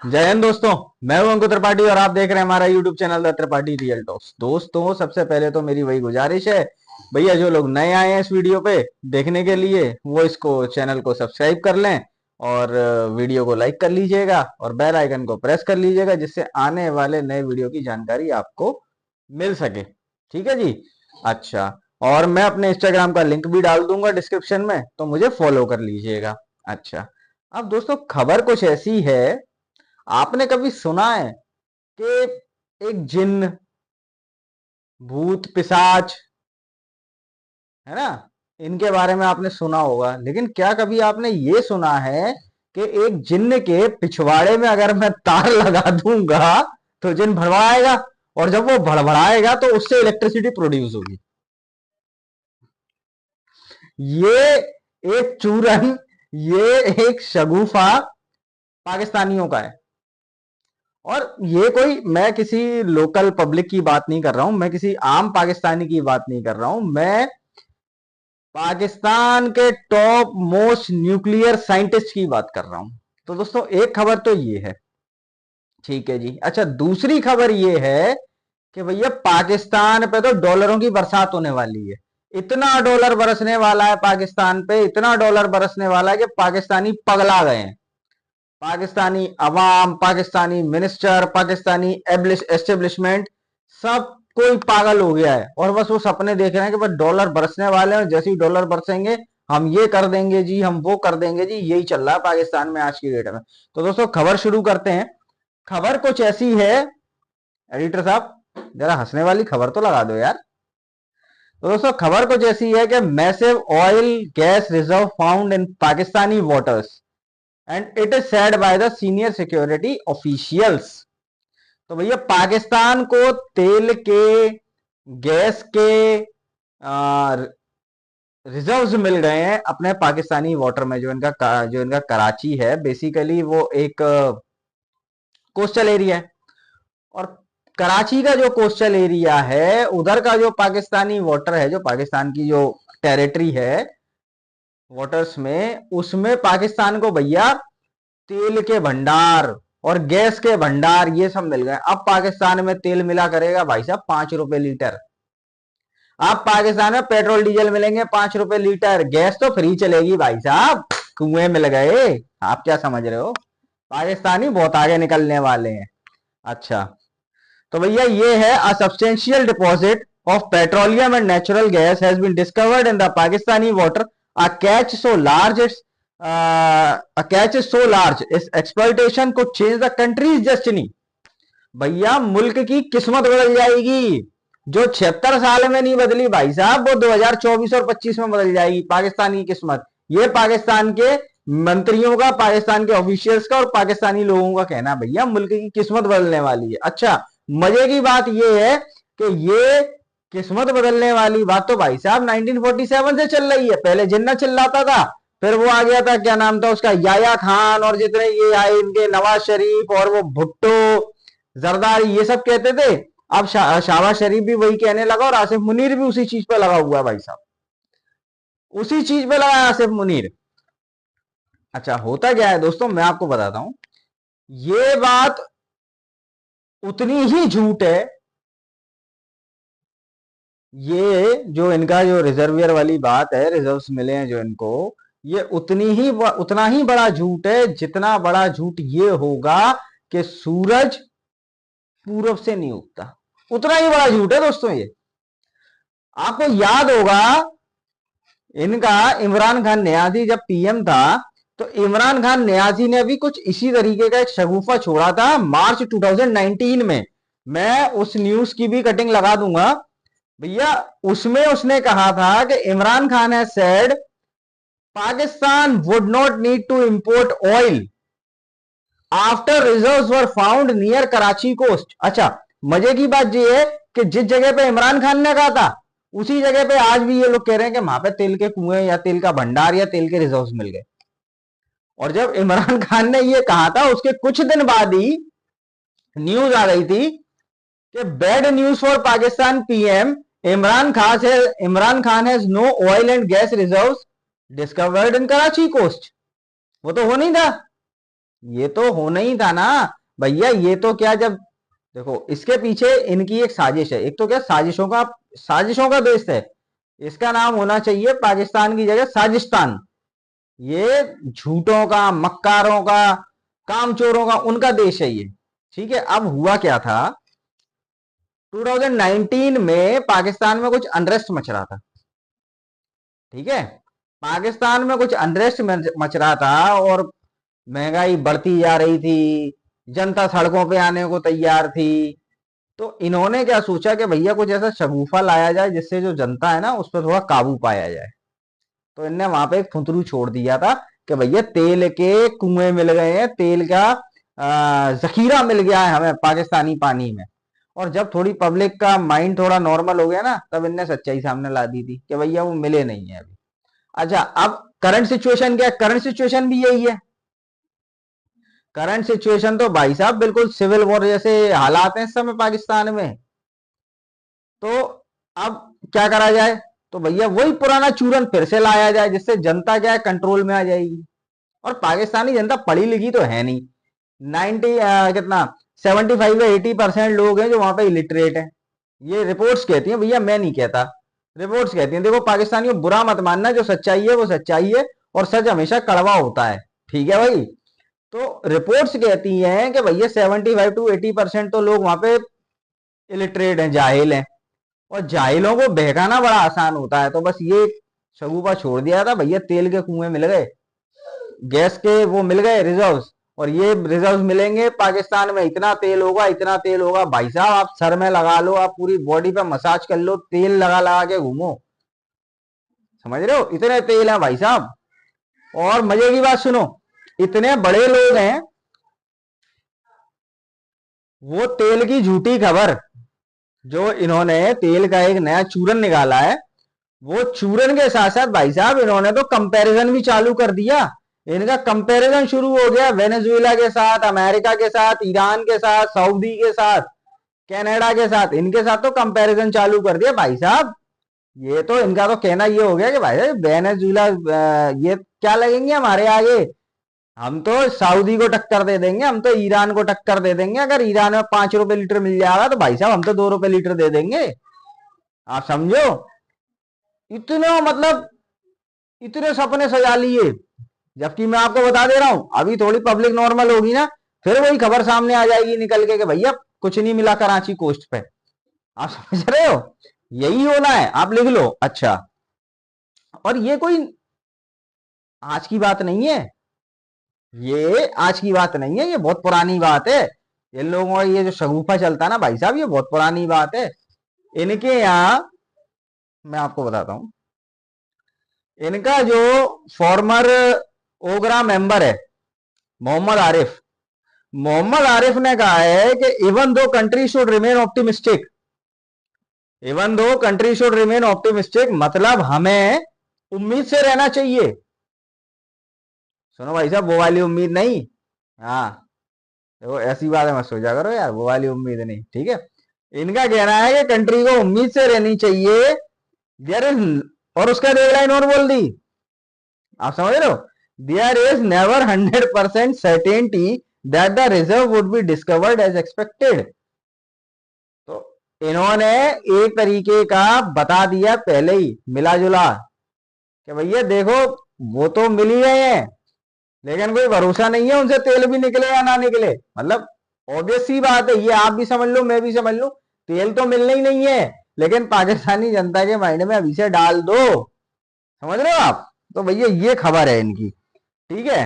जय हिंद दोस्तों। मैं हूं अंकुर त्रिपाठी और आप देख रहे हैं हमारा YouTube channel the Tripathi real talks. दोस्तों, सबसे पहले तो मेरी वही गुजारिश है, भैया जो लोग नए आए हैं इस वीडियो पे देखने के लिए वो इसको चैनल को सब्सक्राइब कर लें और वीडियो को लाइक कर लीजिएगा और बेल आइकन को प्रेस कर लीजिएगा, जिससे आने वाले नए वीडियो की जानकारी आपको मिल सके। ठीक है जी। अच्छा, और मैं अपने इंस्टाग्राम का लिंक भी डाल दूंगा डिस्क्रिप्शन में, तो मुझे फॉलो कर लीजिएगा। अच्छा, अब दोस्तों खबर कुछ ऐसी है, आपने कभी सुना है कि एक जिन्न, भूत, पिशाच, है ना, इनके बारे में आपने सुना होगा, लेकिन क्या कभी आपने ये सुना है कि एक जिन्न के पिछवाड़े में अगर मैं तार लगा दूंगा तो जिन्न भड़बड़ाएगा, और जब वो भड़बड़ाएगा तो उससे इलेक्ट्रिसिटी प्रोड्यूस होगी। ये एक चूरन, ये एक शगुफा पाकिस्तानियों का है। और ये कोई, मैं किसी लोकल पब्लिक की बात नहीं कर रहा हूं, मैं किसी आम पाकिस्तानी की बात नहीं कर रहा हूं, मैं पाकिस्तान के टॉप मोस्ट न्यूक्लियर साइंटिस्ट की बात कर रहा हूं। तो दोस्तों, एक खबर तो ये है। ठीक है जी। अच्छा, दूसरी खबर ये है कि भैया पाकिस्तान पे तो डॉलरों की बरसात होने वाली है। इतना डॉलर बरसने वाला है पाकिस्तान पे, इतना डॉलर बरसने वाला है कि पाकिस्तानी पगला गए हैं। पाकिस्तानी अवाम, पाकिस्तानी मिनिस्टर, पाकिस्तानी एस्टेब्लिशमेंट, सब कोई पागल हो गया है और बस वो सपने देख रहे हैं कि बस डॉलर बरसने वाले हैं और जैसे ही डॉलर बरसेंगे हम ये कर देंगे जी, हम वो कर देंगे जी। यही चल रहा है पाकिस्तान में आज की डेट में। तो दोस्तों, खबर शुरू करते हैं। खबर कुछ ऐसी है, एडिटर साहब जरा हंसने वाली खबर तो लगा दो यार। तो दोस्तों, खबर कुछ ऐसी है कि massive oil gas reserve found in Pakistani waters and it is said by the senior security officials. तो भैया पाकिस्तान को तेल के, गैस के रिजर्व्स मिल गए हैं अपने पाकिस्तानी वाटर में। जो इनका कराची है, बेसिकली वो एक कोस्टल एरिया है। और कराची का जो कोस्टल एरिया है, उधर का जो पाकिस्तानी वाटर है, जो पाकिस्तान की जो टेरिटरी है वाटर्स में, उसमें पाकिस्तान को भैया तेल के भंडार और गैस के भंडार ये सब मिल गए। अब पाकिस्तान में तेल मिला करेगा भाई साहब 5 रुपए लीटर। अब पाकिस्तान में पेट्रोल डीजल मिलेंगे 5 रुपए लीटर, गैस तो फ्री चलेगी भाई साहब, कुएं मिल गए। आप क्या समझ रहे हो, पाकिस्तानी बहुत आगे निकलने वाले हैं। अच्छा, तो भैया ये है, a substantial deposit of petroleum and natural gas has been discovered in the Pakistani water, a catch so large it's a catch is so large its exploitation could change the country's destiny। भैया मुल्क की किस्मत बदल जाएगी। जो 76 साल में नहीं बदली भाई साहब, वो 2024 और 25 में बदल जाएगी पाकिस्तान की किस्मत। ये पाकिस्तान के मंत्रियों का, पाकिस्तान के ऑफिशियल्स का और पाकिस्तानी लोगों का कहना, भैया मुल्क की किस्मत बदलने वाली है। अच्छा, मजे की बात ये है कि ये किस्मत बदलने वाली बात तो भाई साहब 1947 से चल रही है। पहले जिन्ना चिल्लाता था, फिर वो आ गया था, क्या नाम था उसका, याया खान, और जितने ये आए इनके नवाज शरीफ और वो भुट्टो, जरदारी, ये सब कहते थे। अब शाहबाज शरीफ भी वही कहने लगा और आसिफ मुनीर भी उसी चीज पे लगा हुआ है भाई साहब, उसी चीज पे लगा है आसिफ मुनीर। अच्छा, होता क्या है दोस्तों, मैं आपको बताता हूं। ये बात उतनी ही झूठ है, ये जो इनका जो रिजर्वियर वाली बात है, रिजर्व्स मिले हैं जो इनको, ये उतना ही बड़ा झूठ है जितना बड़ा झूठ ये होगा कि सूरज पूरब से नहीं उगता। उतना ही बड़ा झूठ है दोस्तों ये। आपको याद होगा, इनका इमरान खान न्याजी जब पीएम था, तो इमरान खान न्याजी ने भी कुछ इसी तरीके का एक शगुफा छोड़ा था मार्च 2019 में। मैं उस न्यूज की भी कटिंग लगा दूंगा भैया। उसमें उसने कहा था कि Imran Khan has said Pakistan would not need to import oil after reserves were found near Karachi coast. अच्छा, मजे की बात यह है कि जिस जगह पे इमरान खान ने कहा था, उसी जगह पे आज भी ये लोग कह रहे हैं कि वहां पे तेल के कुएं या तेल का भंडार या तेल के रिजर्व्स मिल गए। और जब इमरान खान ने ये कहा था, उसके कुछ दिन बाद ही न्यूज आ गई थी कि bad news for Pakistan PM, Imran Khan has no oil and gas reserves discovered in Karachi coast. वो तो हो नहीं था, ये तो होना ही था ना भैया। ये तो क्या, जब देखो इसके पीछे इनकी एक साजिश है। एक तो क्या, साजिशों का देश है। इसका नाम होना चाहिए पाकिस्तान की जगह साजिस्तान। ये झूठों का, मक्कारों का, कामचोरों का, उनका देश है ये। ठीक है। अब हुआ क्या था, 2019 में पाकिस्तान में कुछ अनरेस्ट मच रहा था। ठीक है। पाकिस्तान में कुछ अनरेस्ट मच रहा था और महंगाई बढ़ती जा रही थी, जनता सड़कों पे आने को तैयार थी। तो इन्होंने क्या सोचा कि भैया कुछ ऐसा शगुफा लाया जाए जिससे जो जनता है ना उस पर थोड़ा काबू पाया जाए। तो इनने वहां पे एक फुतरू छोड़ दिया था कि भैया तेल के कुएं मिल गए हैं, तेल का जखीरा मिल गया है हमें पाकिस्तानी पानी में। और जब थोड़ी पब्लिक का माइंड थोड़ा नॉर्मल हो गया ना, तब इनने सच्चाई सामने ला दी थी कि भैया वो मिले नहीं है अभी। अच्छा, अब करंट सिचुएशन क्या है? करंट सिचुएशन भी यही है। करंट सिचुएशन तो भाई साहब बिल्कुल सिविल वॉर जैसे हालात हैं इस समय पाकिस्तान में। तो अब क्या करा जाए? तो भैया वही पुराना चूरन फिर से लाया जाए जिससे जनता क्या है, कंट्रोल में आ जाएगी। और पाकिस्तानी जनता पढ़ी लिखी तो है नहीं। 90 कितना 75 या 80% लोग हैं जो वहां पे इलिटरेट हैं। ये रिपोर्ट्स कहती हैं भैया, मैं नहीं कहता। रिपोर्ट्स कहती हैं। देखो पाकिस्तानियों, बुरा मत मानना, जो सच्चाई है वो सच्चाई है और सच हमेशा कड़वा होता है। ठीक है भाई। तो रिपोर्ट्स कहती हैं कि भैया 75 to 80% तो लोग वहां पे इलिटरेट हैं, जाहिल हैं। और जाहिलों को बहकाना बड़ा आसान होता है। तो बस ये शगुफा छोड़ दिया था भैया, तेल के कुएं मिल गए, गैस के वो मिल गए रिजर्व्स। और ये रिजर्व्स मिलेंगे पाकिस्तान में, इतना तेल होगा, इतना तेल होगा भाई साहब, आप सर में लगा लो, आप पूरी बॉडी पे मसाज कर लो, तेल लगा लगा के घूमो। समझ रहे हो, इतने तेल है भाई साहब। और मजे की बात सुनो, इतने बड़े लोग हैं, वो तेल की झूठी खबर, जो इन्होंने तेल का एक नया चूरन निकाला है, वो चूरन के साथ साथ भाई साहब इन्होंने तो कंपैरिजन भी चालू कर दिया। इनका कंपैरिजन शुरू हो गया वेनेजुएला के साथ, अमेरिका के साथ, ईरान के साथ, सऊदी के साथ, कनाडा के साथ। इनके साथ तो कंपैरिजन चालू कर दिया भाई साहब। ये तो इनका तो कहना ये हो गया कि भाई वेनेजुएला ये क्या लगेंगे हमारे आगे। हम तो सऊदी को टक्कर दे देंगे, हम तो ईरान को टक्कर दे देंगे। अगर ईरान में 5 रुपए लीटर मिल जाएगा तो भाई साहब हम तो 2 रुपए लीटर दे देंगे। आप समझो, इतना मतलब इतने सपने सजा लिए। जबकि मैं आपको बता दे रहा हूं, अभी थोड़ी पब्लिक नॉर्मल होगी ना, फिर वही खबर सामने आ जाएगी निकल के कि भैया कुछ नहीं मिला कराची कोस्ट पे। आप समझ रहे हो, यही होना है। आप लिख लो। अच्छा, और ये कोई आज की बात नहीं है, ये आज की बात नहीं है, ये बहुत पुरानी बात है। इन लोगों का ये जो शगुफा चलता है ना भाई साहब, ये बहुत पुरानी बात है। इनके यहाँ मैं आपको बताता हूं, इनका जो फॉर्मर ओगरा मेंबर है मोहम्मद आरिफ, मोहम्मद आरिफ ने कहा है कि even though country should remain optimistic, even though country should remain optimistic, मतलब हमें उम्मीद से रहना चाहिए। सुनो भाई साहब, वो वाली उम्मीद नहीं। हाँ, देखो ऐसी बात है मत सोचा करो यार, वो वाली उम्मीद नहीं। ठीक है। इनका कहना है कि कंट्री को उम्मीद से रहनी चाहिए। देयर इज, और उसका डेडलाइन और बोल दी। आप समझ रहे हो, there is never 100% certainty that the reserve would be discovered as expected. तो इन्होंने एक तरीके का बता दिया पहले ही मिला जुला कि भैया देखो, वो तो मिल ही गए हैं, लेकिन कोई भरोसा नहीं है उनसे तेल भी निकले या ना निकले। मतलब ऑब्वियस सी बात है, ये आप भी समझ लो, मैं भी समझ लो, तेल तो मिलना ही नहीं है। लेकिन पाकिस्तानी जनता के माइंड में अभी से डाल दो। समझ रहे हो आप? तो भैया ये खबर है इनकी। ठीक है।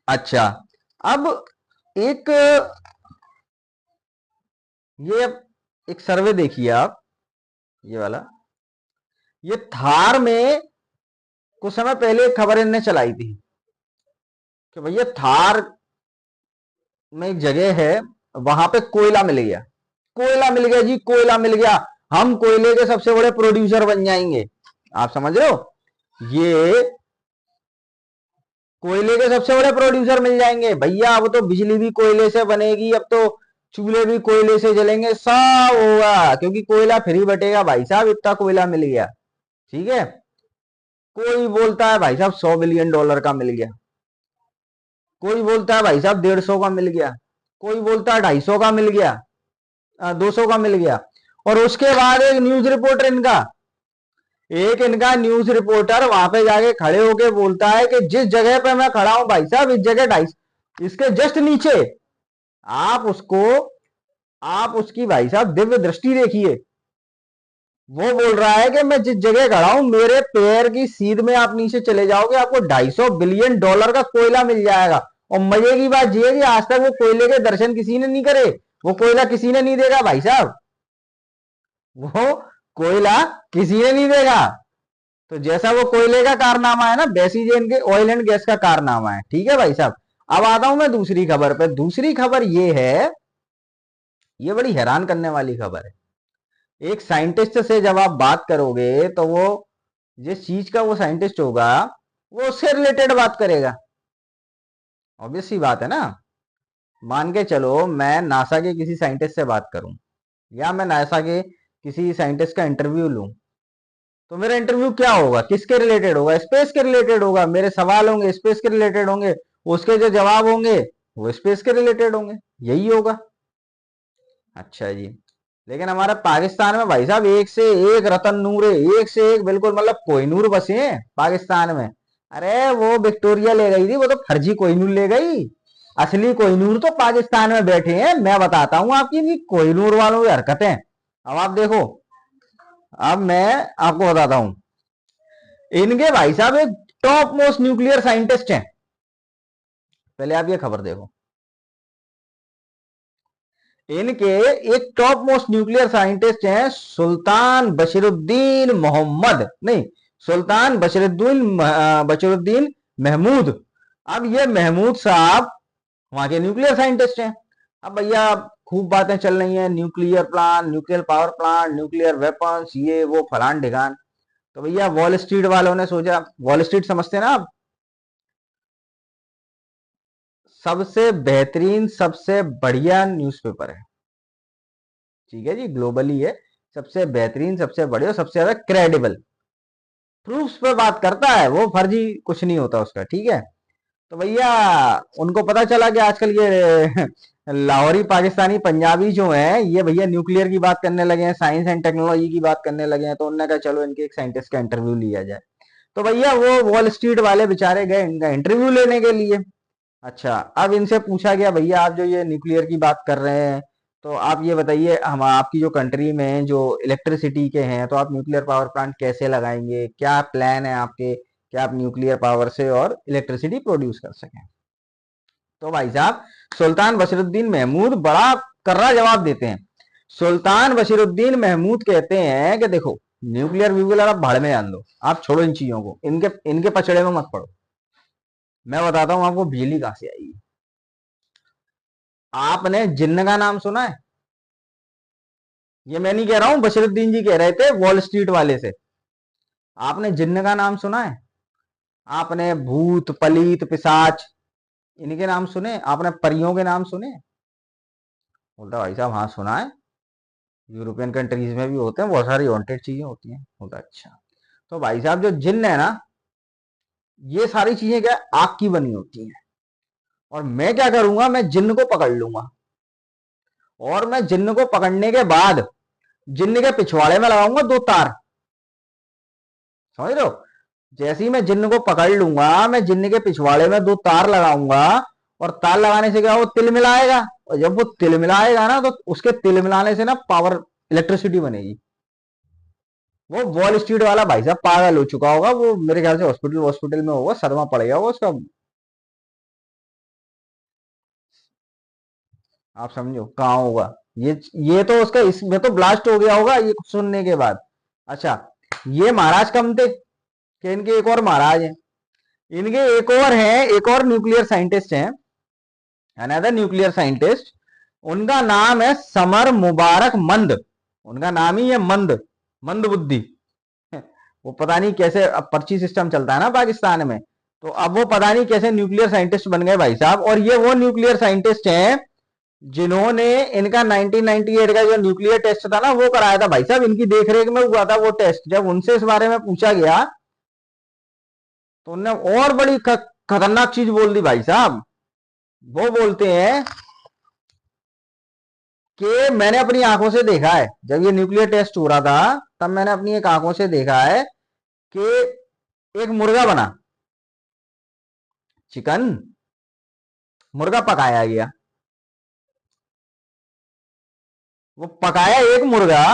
अच्छा, अब एक ये एक सर्वे देखिए आप, ये वाला, ये थार में कुछ समय पहले एक खबर इनने चलाई थी कि भैया थार में एक जगह है, वहां पे कोयला मिल गया। कोयला मिल गया जी, कोयला मिल गया, हम कोयले के सबसे बड़े प्रोड्यूसर बन जाएंगे। आप समझ रहे हो, ये कोयले के सबसे बड़े प्रोड्यूसर मिल जाएंगे भैया। अब तो बिजली भी कोयले से बनेगी, अब तो चूल्हे भी कोयले से जलेंगे, सब होगा क्योंकि कोयला फ्री बटेगा भाई साहब, इतना कोयला मिल गया। ठीक है। कोई बोलता है भाई साहब $100 बिलियन का मिल गया। कोई बोलता है भाई साहब 150 का मिल गया, कोई बोलता है 250 का मिल गया, 200 का मिल गया। और उसके बाद एक इनका न्यूज रिपोर्टर वहां पे जाके खड़े होके बोलता है कि जिस जगह पे मैं खड़ा हूं भाई साहब, इस जगह 250, इसके जस्ट नीचे आप उसको, आप उसकी भाई साहब दिव्य दृष्टि देखिए। वो बोल रहा है कि मैं जिस जगह खड़ा हूं मेरे पैर की सीध में आप नीचे चले जाओगे, आपको 250 बिलियन डॉलर का कोयला मिल जाएगा। और मजे की बात यह है कि आज तक वो कोयले के दर्शन किसी ने नहीं करे, वो कोयला किसी ने नहीं देखा भाई साहब, वो कोयला किसी ने नहीं देखा। तो जैसा वो कोयले का कारनामा है ना, वैसी जो इनके ऑयल एंड गैस का कारनामा है। ठीक है भाई साहब, अब आता हूं मैं दूसरी खबर पे। दूसरी खबर ये है, ये बड़ी हैरान करने वाली खबर है। एक साइंटिस्ट से जब आप बात करोगे तो वो जिस चीज का वो साइंटिस्ट होगा वो उससे रिलेटेड बात करेगा। ऑब्वियस सी बात है ना। मान के चलो मैं नासा के किसी साइंटिस्ट से बात करूं, या मैं नासा के किसी साइंटिस्ट का इंटरव्यू लूं, तो मेरा इंटरव्यू क्या होगा, किसके रिलेटेड होगा, स्पेस के रिलेटेड होगा। मेरे सवाल होंगे स्पेस के रिलेटेड होंगे, उसके जो जवाब होंगे वो स्पेस के रिलेटेड होंगे, यही होगा। अच्छा जी। लेकिन हमारे पाकिस्तान में भाई साहब एक से एक रतन नूर है, एक से एक, बिल्कुल मतलब कोहिनूर बसे हैं पाकिस्तान में। अरे वो विक्टोरिया ले गई थी, वो तो फर्जी कोहिनूर ले गई। असली कोहिनूर तो पाकिस्तान में बैठे हैं। मैं बताता हूं आपकी इनकी कोहिनूर वालों की हरकतें। अब आप देखो, अब मैं आपको बताता हूं, इनके भाई साहब एक टॉप मोस्ट न्यूक्लियर साइंटिस्ट हैं। पहले आप ये खबर देखो, इनके एक टॉप मोस्ट न्यूक्लियर साइंटिस्ट हैं सुल्तान बशीरुद्दीन मोहम्मद, नहीं, सुल्तान बशीरुद्दीन महमूद। अब ये महमूद साहब वहां के न्यूक्लियर साइंटिस्ट हैं। अब भैया खूब बातें चल रही हैं, nuclear plant, nuclear power plant, nuclear weapons, ये वो फलान ढिकान। तो भैया वॉल स्ट्रीट वालों ने सोचा, वॉल स्ट्रीट समझते हैं ना आप, सबसे बेहतरीन सबसे बढ़िया न्यूज़पेपर है। ठीक है जी, ग्लोबली है, सबसे बेहतरीन सबसे बढ़िया सबसे ज्यादा क्रेडिबल, प्रूफ्स पे बात करता है वो, फर्जी कुछ नहीं होता उसका। ठीक है। तो भैया उनको पता चला कि आजकल ये लाहौरी पाकिस्तानी पंजाबी जो हैं ये भैया न्यूक्लियर की बात करने लगे हैं, साइंस एंड टेक्नोलॉजी की बात करने लगे हैं। तो उन्होंने कहा चलो इनके एक साइंटिस्ट का इंटरव्यू लिया जाए। तो भैया वो वॉल स्ट्रीट वाले बेचारे गए इनका इंटरव्यू लेने के लिए। अच्छा, अब इनसे पूछा गया भैया आप जो ये न्यूक्लियर की बात कर रहे हैं, तो आप ये बताइए हम आपकी जो कंट्री में जो इलेक्ट्रिसिटी के हैं, तो आप न्यूक्लियर पावर प्लांट कैसे लगाएंगे, क्या प्लान है आपके, क्या आप न्यूक्लियर पावर से और इलेक्ट्रिसिटी प्रोड्यूस कर सकें। तो भाई साहब सुल्तान बशीरुद्दीन महमूद बड़ा कर्रा जवाब देते हैं। सुल्तान बशीरुद्दीन महमूद कहते हैं कि देखो न्यूक्लियर व्यूक्लियर आप भाड़ में जान दो, आप छोड़ो इन चीजों को, इनके इनके पचड़े में मत पड़ो। मैं बताता हूं आपको बिजली कहां से आएगी। आपने जिन्न का नाम सुना है? ये मैं नहीं कह रहा हूं, बशीरुद्दीन जी कह रहे थे वॉल स्ट्रीट वाले से। आपने जिन्न का नाम सुना है? आपने भूत पलीत पिशाच इनके नाम सुने? आपने परियों के नाम सुने? बोलता भाई साहब हाँ सुना है, यूरोपियन कंट्रीज में भी होते हैं, बहुत सारी वांटेड चीजें होती हैं। बोलता अच्छा। तो भाई साहब जो जिन्न है ना, ये सारी चीजें क्या आग की बनी होती हैं। और मैं क्या करूंगा, मैं जिन्न को पकड़ लूंगा, और मैं जिन्न को पकड़ने के बाद जिन्न के पिछवाड़े में लगाऊंगा 2 तार। समझ रहे हो? जैसे ही मैं जिन्न को पकड़ लूंगा, मैं जिन्न के पिछवाड़े में 2 तार लगाऊंगा, और तार लगाने से क्या वो तिल मिलाएगा, और जब वो तिल मिलाएगा ना तो उसके तिल मिलाने से ना पावर इलेक्ट्रिसिटी बनेगी। वो वॉल स्ट्रीट वाला भाई साहब पागल हो चुका होगा, वो मेरे ख्याल से हॉस्पिटल हॉस्पिटल में होगा, सदमा पड़ गया होगा उसका। आप समझो कहाँ होगा ये तो उसका इसमें तो ब्लास्ट हो गया होगा ये सुनने के बाद। अच्छा, ये महाराज कम थे कि इनके एक और महाराज हैं, इनके एक और हैं, एक और न्यूक्लियर साइंटिस्ट हैं, अनदर न्यूक्लियर साइंटिस्ट। उनका नाम है समर मुबारक मंद। उनका नाम ही है मंद, मंद बुद्धि। वो पता नहीं कैसे, अब पर्ची सिस्टम चलता है ना पाकिस्तान में, तो अब वो पता नहीं कैसे न्यूक्लियर साइंटिस्ट बन गए भाई साहब। और ये वो न्यूक्लियर साइंटिस्ट हैं जिन्होंने इनका 1998 का जो न्यूक्लियर टेस्ट था ना वो कराया था भाई साहब, इनकी देखरेख में हुआ था वो टेस्ट। जब उनसे इस बारे में पूछा गया तो उन्होंने और बड़ी खतरनाक चीज बोल दी भाई साहब। वो बोलते हैं कि मैंने अपनी आंखों से देखा है, जब ये न्यूक्लियर टेस्ट हो रहा था तब मैंने अपनी एक आंखों से देखा है कि एक मुर्गा बना, चिकन, मुर्गा पकाया गया। वो पकाया एक मुर्गा,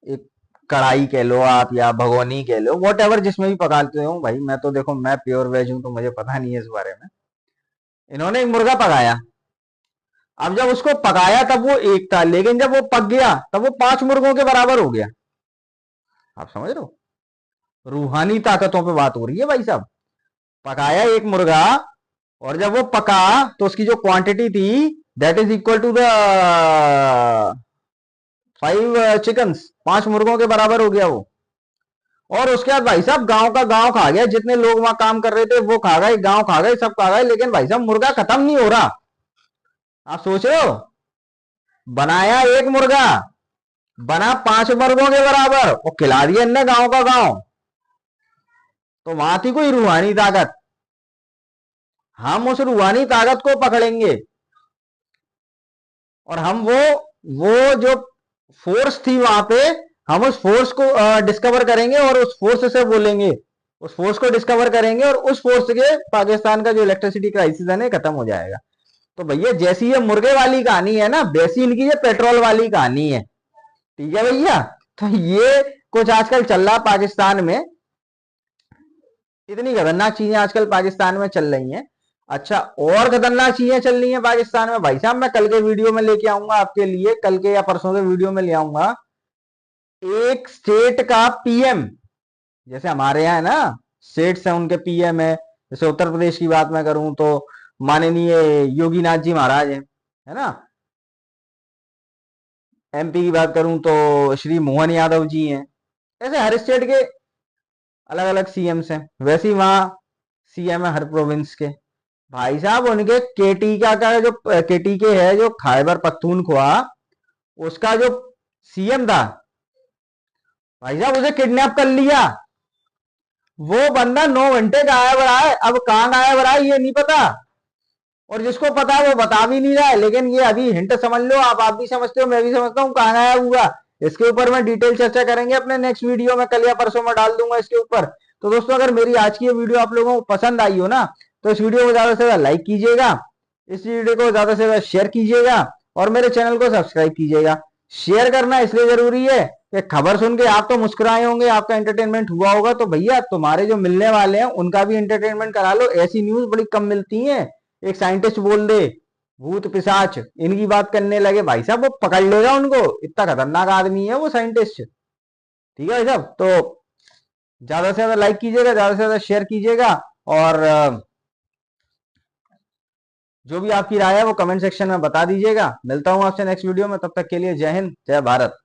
एक कढ़ाई कह लो आप या भगोनी कह लो, वॉट एवर जिसमें भी पकाते हो भाई, मैं तो देखो मैं प्योर वेज हूं तो मुझे पता नहीं है इस बारे में। इन्होंने एक मुर्गा पकाया। अब जब उसको पकाया तब वो एक था, लेकिन जब वो पक गया तब वो 5 मुर्गों के बराबर हो गया। आप समझ रहे हो, रूहानी ताकतों पे बात हो रही है भाई साहब। पकाया एक मुर्गा, और जब वो पका तो उसकी जो क्वांटिटी थी that is equal to the 5 chickens, 5 मुर्गों के बराबर हो गया वो। और उसके बाद भाई साहब गांव का गांव खा गया, जितने लोग वहां काम कर रहे थे वो खा गए, गांव खा गए, सब खा गए, लेकिन भाई साहब मुर्गा खत्म नहीं हो रहा। आप सोच रहे हो, बनाया एक मुर्गा, बना 5 मुर्गों के बराबर और खिला दिया इनने गांव का गांव। तो वहां थी कोई रूहानी ताकत। हम उस रूहानी ताकत को पकड़ेंगे और हम वो जो फोर्स थी वहां पे, हम उस फोर्स को डिस्कवर करेंगे और उस फोर्स से बोलेंगे, उस फोर्स को डिस्कवर करेंगे और उस फोर्स के पाकिस्तान का जो इलेक्ट्रिसिटी क्राइसिस है ना खत्म हो जाएगा। तो भैया जैसी ये मुर्गे वाली कहानी है ना, वैसी इनकी ये पेट्रोल वाली कहानी है। ठीक है भैया। तो ये कुछ आजकल चल रहा पाकिस्तान में, इतनी खतरनाक चीजें आजकल पाकिस्तान में चल रही हैं। अच्छा, और खतरनाक चीजें चल रही हैं पाकिस्तान में भाई साहब, मैं कल के वीडियो में लेके आऊंगा आपके लिए, कल के या परसों के वीडियो में ले आऊंगा। एक स्टेट का पीएम, जैसे हमारे यहाँ है ना स्टेट्स हैं उनके पीएम है, जैसे उत्तर प्रदेश की बात मैं करूं तो माननीय योगी नाथ जी महाराज है ना। एमपी की बात करूं तो श्री मोहन यादव जी हैं। ऐसे हर स्टेट के अलग अलग सीएम्स हैं, वैसे ही वहां सीएम है हर प्रोविंस के। भाई साहब उनके केटी का जो केटी के है जो खैबर पख्तूनख्वा, उसका जो सीएम था भाई साहब, उसे किडनैप कर लिया। वो बंदा 9 घंटे गायब रहा है, अब कहां गायब रहा है ये नहीं पता, और जिसको पता है वो बता भी नहीं रहा है। लेकिन ये अभी हिंट समझ लो, आप भी समझते हो, मैं भी समझता हूँ, कहां गायब हुआ। इसके ऊपर मैं डिटेल चर्चा करेंगे अपने नेक्स्ट वीडियो में, कल या परसों में डाल दूंगा इसके ऊपर। तो दोस्तों अगर मेरी आज की ये वीडियो आप लोगों को पसंद आई हो ना, तो इस वीडियो को ज्यादा से ज्यादा लाइक कीजिएगा, इस वीडियो को ज्यादा से ज्यादा शेयर कीजिएगा और मेरे चैनल को सब्सक्राइब कीजिएगा। शेयर करना इसलिए जरूरी है कि खबर सुन के आप तो मुस्कुराए होंगे, आपका एंटरटेनमेंट हुआ होगा, तो भैया तुम्हारे जो मिलने वाले हैं उनका भी एंटरटेनमेंट करा लो। ऐसी न्यूज बड़ी कम मिलती है। एक साइंटिस्ट बोल दे भूत पिशाच इनकी बात करने लगे, भाई साहब वो पकड़ लेगा उनको, इतना खतरनाक आदमी है वो साइंटिस्ट। ठीक है भाई साहब, तो ज्यादा से ज्यादा लाइक कीजिएगा, ज्यादा से ज्यादा शेयर कीजिएगा, और जो भी आपकी राय है वो कमेंट सेक्शन में बता दीजिएगा। मिलता हूं आपसे नेक्स्ट वीडियो में, तब तक के लिए जय हिंद जय भारत।